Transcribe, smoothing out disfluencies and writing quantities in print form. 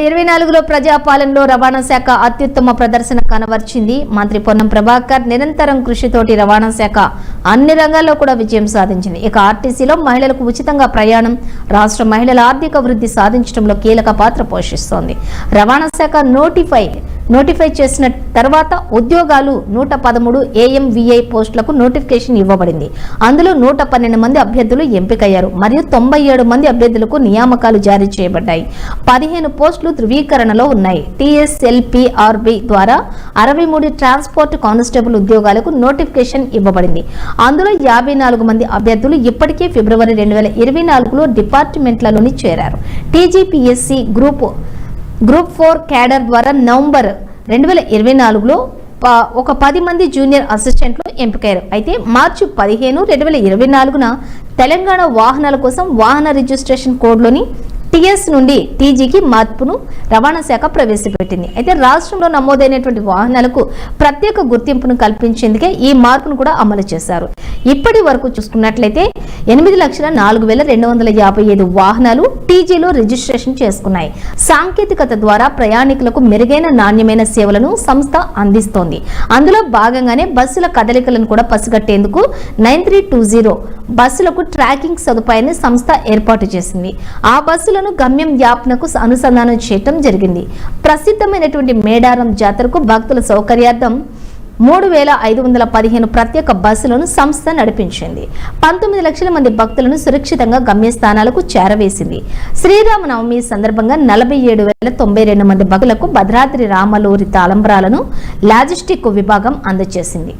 24లో ప్రజాపాలనలో రవాణా శాఖ అత్యుత్తమ ప్రదర్శన కనబర్చింది. మంత్రి పొన్నం ప్రభాకర్ నిరంతరం కృషితోటి రవాణా శాఖ అన్ని రంగాల్లో కూడా విజయం సాధించింది. ఇక ఆర్టీసీలో మహిళలకు ఉచితంగా ప్రయాణం రాష్ట్ర మహిళల ఆర్థిక వృద్ధి సాధించడంలో కీలక పాత్ర పోషిస్తోంది. రవాణా శాఖ నోటిఫై చేసిన తర్వాత ఉద్యోగాలు 113 AMVI పోస్టులకు నోటిఫికేషన్ ఇవ్వబడింది. అందులో 112 మంది అభ్యర్థులు ఎంపికయ్యారు మరియు 97 మంది అభ్యర్థులకు నియామకాలు జారీ చేయబడ్డాయి. 15 పోస్టులు ధృవీకరణలో ఉన్నాయి. TSLPRB ద్వారా 63 ట్రాన్స్పోర్ట్ కానిస్టేబుల్ ఉద్యోగాలకు నోటిఫికేషన్ ఇవ్వబడింది. అందులో 54 మంది అభ్యర్థులు ఇప్పటికే ఫిబ్రవరి 2024లో డిపార్ట్మెంట్లలోని చేరారు. TGPSC గ్రూప్ 4 క్యాడర్ ద్వారా నవంబర్ 2024లో ఒక 10 మంది జూనియర్ అసిస్టెంట్లు ఎంపికయ్యారు. అయితే మార్చి 15, 2024న తెలంగాణ వాహనాల కోసం వాహన రిజిస్ట్రేషన్ కోడ్లోని TS నుండి TGకి మార్పును రవాణా శాఖ ప్రవేశపెట్టింది. అయితే రాష్ట్రంలో నమోదైనటువంటి వాహనాలకు ప్రత్యేక గుర్తింపును కల్పించేందుకే ఈ మార్పును కూడా అమలు చేశారు. ఇప్పటి వరకు చూసుకున్నట్లయితే 8,04,255 వాహనాలు TGలో రిజిస్ట్రేషన్ చేసుకున్నాయి. సాంకేతికత ద్వారా ప్రయాణికులకు మెరుగైన నాణ్యమైన సేవలను సంస్థ అందిస్తోంది. అందులో భాగంగానే బస్సుల కదలికలను కూడా పసిగట్టేందుకు 9320 బస్సులకు ట్రాకింగ్ సదుపాయాన్ని సంస్థ ఏర్పాటు చేసింది. ఆ బస్సులను గమ్యం యాప్నకు అనుసంధానం చేయటం జరిగింది. ప్రసిద్ధమైనటువంటి మేడారం జాతరకు భక్తుల సౌకర్యార్థం 3,515 ప్రత్యేక బస్సులను సంస్థ నడిపించింది. 19 లక్షల మంది భక్తులను సురక్షితంగా గమ్యస్థానాలకు చేరవేసింది. శ్రీరామనవమి సందర్భంగా 47,092 మంది భక్తులకు భద్రాద్రి రామలూరి తాళంబ్రాలను లాజిస్టిక్ విభాగం అందజేసింది.